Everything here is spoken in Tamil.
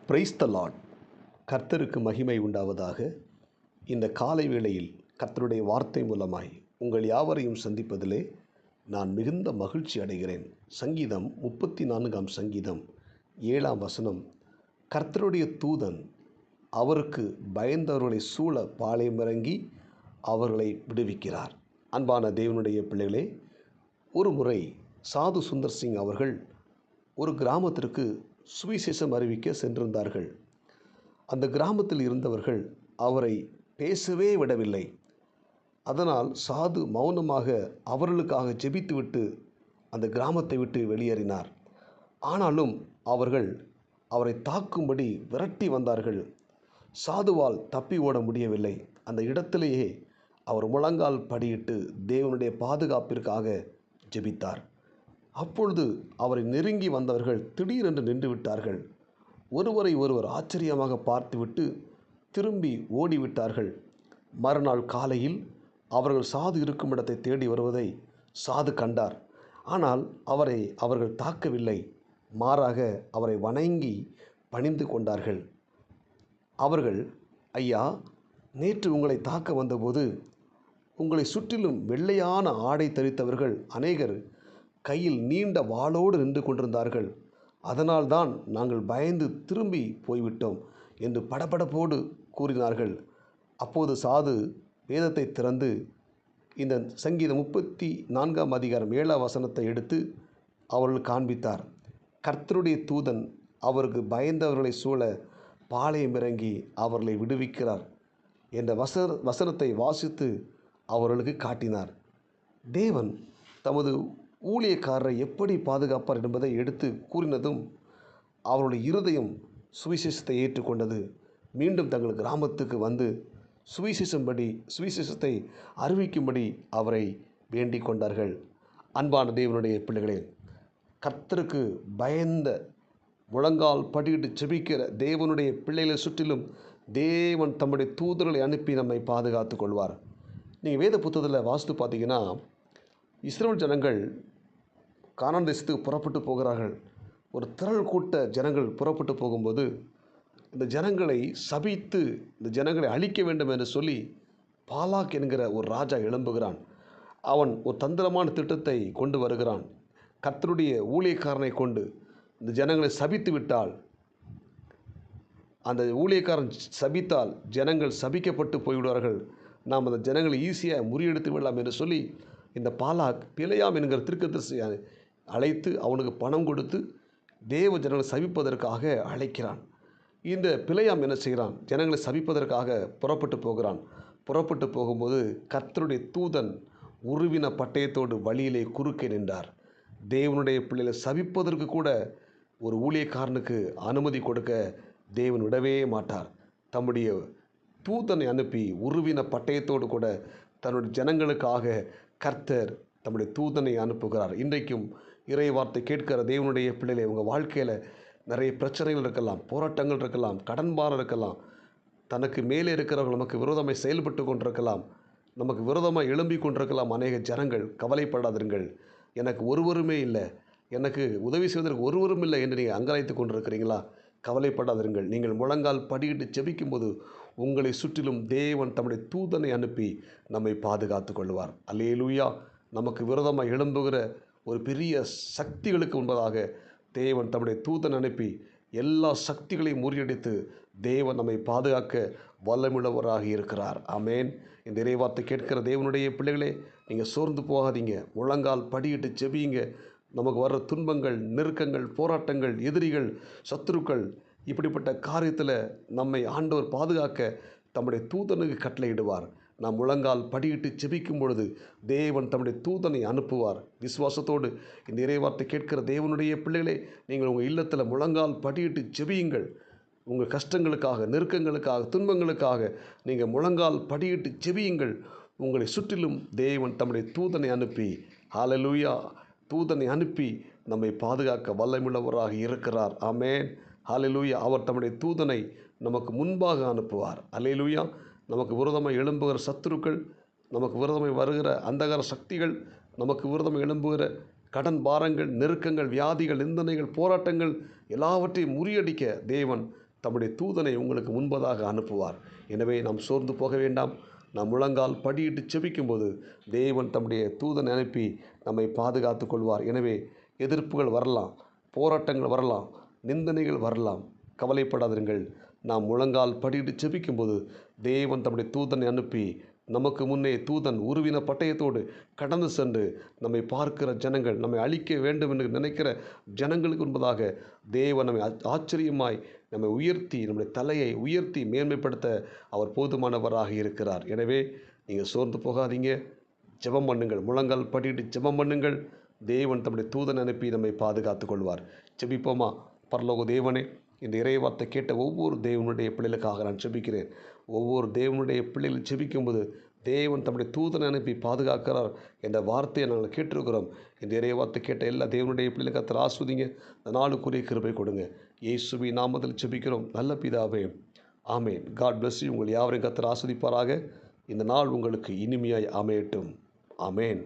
Praise the Lord. கர்த்தருக்கு மகிமை உண்டாவதாக. இந்த காலை வேளையில் கர்த்தருடைய வார்த்தை மூலமாய் உங்கள் யாவரையும் சந்திப்பதிலே நான் மிகுந்த மகிழ்ச்சி அடைகிறேன். சங்கீதம் 34 சங்கீதம் 7 கர்த்தருடைய தூதன் அவருக்கு பயந்தவர்களை சூழ பாளையமிறங்கி அவர்களை விடுவிக்கிறார். அன்பான தேவனுடைய பிள்ளைகளே, ஒரு முறை சாது சுந்தர் சிங் அவர்கள் ஒரு கிராமத்திற்கு சுவிசேஷம் அறிவிக்க சென்றிருந்தார்கள். அந்த கிராமத்தில் இருந்தவர்கள் அவரை பேசவே விடவில்லை. அதனால் சாது மௌனமாக அவர்களுக்காக ஜெபித்துவிட்டு அந்த கிராமத்தை விட்டு வெளியேறினார். ஆனாலும் அவர்கள் அவரை தாக்கும்படி விரட்டி வந்தார்கள். சாதுவால் தப்பி ஓட முடியவில்லை. அந்த இடத்திலேயே அவர் முழங்கால் படியிட்டு தேவனுடைய பாதுகாப்பிற்காக ஜெபித்தார். அப்பொழுது அவரை நெருங்கி வந்தவர்கள் திடீரென்று நின்று விட்டார்கள். ஒருவரை ஒருவர் ஆச்சரியமாக பார்த்துவிட்டு திரும்பி ஓடிவிட்டார்கள். மறுநாள் காலையில் அவர்கள் சாது இருக்கும் இடத்தை தேடி வருவதை சாது கண்டார். ஆனால் அவர்கள் தாக்கவில்லை. மாறாக அவரை வணங்கி பணிந்து கொண்டார்கள். அவர்கள், ஐயா, நேற்று உங்களை தாக்க வந்தபோது உங்களை சுற்றிலும் வெள்ளையான ஆடை தரித்தவர்கள் அநேகர் கையில் நீண்ட வாளோடு நின்று கொண்டிருந்தார்கள். அதனால்தான் நாங்கள் பயந்து திரும்பி போய்விட்டோம் என்று படபடப்போடு கூறினார்கள். அப்போது சாது வேதத்தை திறந்து இந்த சங்கீதம் 34 எடுத்து அவர்கள் காண்பித்தார். கர்த்தருடைய தூதன் அவருக்கு பயந்தவர்களை சூழ பாளையமிறங்கி அவர்களை விடுவிக்கிறார் என்ற வசனத்தை வாசித்து அவர்களுக்கு காட்டினார். தேவன் தமது ஊழியக்காரரை எப்படி பாதுகாப்பார் என்பதை எடுத்து கூறினதும் அவருடைய இருதயம் சுவிசேஷத்தை ஏற்றுக்கொண்டது. மீண்டும் தங்கள் கிராமத்துக்கு வந்து சுவிசேஷத்தை அறிவிக்கும்படி அவரை வேண்டிக் கொண்டார்கள். அன்பான தேவனுடைய பிள்ளைகளே, கர்த்தருக்கு பயந்த முழங்கால் படியிட்டு செபிக்கிற தேவனுடைய பிள்ளைகளை சுற்றிலும் தேவன் தம்முடைய தூதர்களை அனுப்பி நம்மை பாதுகாத்து கொள்வார். நீங்கள் வேத புத்தகத்தில் வாசித்து பார்த்தீங்கன்னா, இஸ்ரவேல் ஜனங்கள் கானான் தேசத்துக்கு புறப்பட்டு போகிறார்கள். ஒரு திரள் கூட்ட ஜனங்கள் புறப்பட்டு போகும்போது இந்த ஜனங்களை சபித்து இந்த ஜனங்களை அழிக்க வேண்டும் என்று சொல்லி பாலாக் என்கிற ஒரு ராஜா எழும்புகிறான். அவன் ஒரு தந்திரமான திட்டத்தை கொண்டு வருகிறான். கர்த்தருடைய ஊழியக்காரனை கொண்டு இந்த ஜனங்களை சபித்து விட்டால், அந்த ஊழியக்காரன் சபித்தால் ஜனங்கள் சபிக்கப்பட்டு போய்விடுவார்கள், நாம் அந்த ஜனங்களை ஈஸியாக முறியெடுத்து விடலாம் என்று சொல்லி இந்த பாலாக் பிலேயாம் என்கிற தீர்க்கதரிசியை அழைத்து அவனுக்கு பணம் கொடுத்து தேவ ஜனங்களை சபிப்பதற்காக அழைக்கிறான். இந்த பிலேயாம் என்ன செய்கிறான்? ஜனங்களை சபிப்பதற்காக புறப்பட்டு போகிறான். புறப்பட்டு போகும்போது கர்த்தருடைய தூதன் உருவின பட்டயத்தோடு வழியிலே குறுக்கே நின்றார். தேவனுடைய பிள்ளைகளை சபிப்பதற்கு கூட ஒரு ஊழியக்காரனுக்கு அனுமதி கொடுக்க தேவன் விடவே மாட்டார். தம்முடைய தூதனை அனுப்பி உருவின பட்டயத்தோடு கூட தன்னுடைய ஜனங்களுக்காக கர்த்தர் தம்முடைய தூதனை அனுப்புகிறார். இன்றைக்கும் இறை வார்த்தை கேட்கிற தேவனுடைய பிள்ளைகளை, உங்கள் வாழ்க்கையில் நிறைய பிரச்சனைகள் இருக்கலாம், போராட்டங்கள் இருக்கலாம், கடன் பாரம் இருக்கலாம், தனக்கு மேலே இருக்கிறவர்கள் நமக்கு விரோதமாக செயல்பட்டு கொண்டிருக்கலாம், நமக்கு விரோதமாக எழும்பி கொண்டிருக்கலாம். அநேக ஜனங்கள் கவலைப்படாதீர்கள், எனக்கு ஒருவருமே இல்லை, எனக்கு உதவி செய்வதற்கு ஒருவரும் இல்லை என்று நீங்கள் அங்கலாய்த்து கொண்டிருக்கிறீங்களா? கவலைப்படாதீர்கள். நீங்கள் முழங்கால் படியிட்டு ஜெபிக்கும்போது உங்களை சுற்றிலும் தேவன் தம்முடைய தூதனை அனுப்பி நம்மை பாதுகாத்து கொள்வார். அல்லேலூயா. நமக்கு விரோதமாக எழும்புகிற ஒரு பெரிய சக்திகளுக்கு முன்பதாக தேவன் தம்முடைய தூதன் அனுப்பி எல்லா சக்திகளையும் முறியடித்து தேவன் நம்மை பாதுகாக்க வல்லமுள்ளவராக இருக்கிறார். ஆமேன். இந்த இறைவார்த்தை கேட்கிற தேவனுடைய பிள்ளைகளே, நீங்கள் சோர்ந்து போகாதீங்க. முழங்கால் படியிட்டு ஜெபியுங்க. நமக்கு வர்ற துன்பங்கள், நெருக்கங்கள், போராட்டங்கள், எதிரிகள், சத்துருக்கள், இப்படிப்பட்ட காரியத்தில் நம்மை ஆண்டவர் பாதுகாக்க தம்முடைய தூதனுக்கு கட்டளையிடுவார். நாம் முழங்கால் படியிட்டு ஜெபிக்கும் பொழுது தேவன் தம்முடைய தூதனை அனுப்புவார். விசுவாசத்தோடு இந்த இறைவார்த்தை கேட்கிற தேவனுடைய பிள்ளைகளே, நீங்கள் உங்கள் இல்லத்தில் முழங்கால் படியிட்டு ஜெபியுங்கள். உங்கள் கஷ்டங்களுக்காக, நெருக்கங்களுக்காக, துன்பங்களுக்காக நீங்கள் முழங்கால் படியிட்டு ஜெபியுங்கள். உங்களை சுற்றிலும் தேவன் தம்முடைய தூதனை அனுப்பி, ஹல்லேலூயா, தூதனை அனுப்பி நம்மை பாதுகாக்க வல்லமுள்ளவராக இருக்கிறார். ஆமேன். ஹல்லேலூயா. அவர் தம்முடைய தூதனை நமக்கு முன்பாக அனுப்புவார். அல்லேலூயா. நமக்கு விரோதமாக எழும்புகிற சத்துருக்கள், நமக்கு விரோதமாக வருகிற அந்தகார சக்திகள், நமக்கு விரோதமாக எழும்புகிற கடன் பாரங்கள், நெருக்கங்கள், வியாதிகள், நிந்தனைகள், போராட்டங்கள் எல்லாவற்றையும் முறியடிக்க தேவன் தம்முடைய தூதனை உங்களுக்கு முன்பதாக அனுப்புவார். எனவே நாம் சோர்ந்து போக வேண்டாம். நாம் முழங்கால் படியிட்டு செபிக்கும்போது தேவன் தம்முடைய தூதனை அனுப்பி நம்மை பாதுகாத்து கொள்வார். எனவே எதிர்ப்புகள் வரலாம், போராட்டங்கள் வரலாம், நிந்தனைகள் வரலாம். கவலைப்படாதிருங்கள். நாம் முழங்கால் படியிட்டு செபிக்கும்போது தேவன் தம்முடைய தூதனை அனுப்பி நமக்கு முன்னே தூதன் உருவின பட்டயத்தோடு கடந்து சென்று நம்மை பார்க்கிற ஜனங்கள், நம்மை அழிக்க வேண்டும் என்று நினைக்கிற ஜனங்களுக்கு முன்பதாக தேவன் நம்மை ஆச்சரியமாய் நம்மை உயர்த்தி, நம்முடைய தலையை உயர்த்தி மேன்மைப்படுத்த அவர் போதுமானவராக இருக்கிறார். எனவே நீங்கள் சோர்ந்து போகாதீங்க. ஜெபம் பண்ணுங்கள். முழங்கால் படியிட்டு ஜெபம் பண்ணுங்கள். தேவன் தம்முடைய தூதன் அனுப்பி நம்மை பாதுகாத்து கொள்வார். ஜெபிப்போமா? பரலோக தேவனே, இந்த இறைவார்த்தை கேட்ட ஒவ்வொரு தேவனுடைய பிள்ளைகளுக்காக நான் ஜெபிக்கிறேன். ஒவ்வொரு தேவனுடைய பிள்ளைகள் ஜெபிக்கும்போது தேவன் தம்முடைய தூதனை அனுப்பி பாதுகாக்கிறார் என்ற வார்த்தையை நாங்கள் கேட்டிருக்கிறோம். இந்த இறைவார்த்தை கேட்ட எல்லா தேவனுடைய பிள்ளைகளுக்கு கர்த்தர் ஆசீர்வதிங்க. இந்த நாளுக்குரிய கிருபை கொடுங்க. இயேசுவின் நாமத்தில் ஜெபிக்கிறோம் நல்ல பிதாவே, ஆமேன். God bless you. உங்கள் யாவரையும் கர்த்தர் ஆசீர்வதிப்பாராக. இந்த நாள் உங்களுக்கு இனிமையாய் அமையட்டும். ஆமேன்.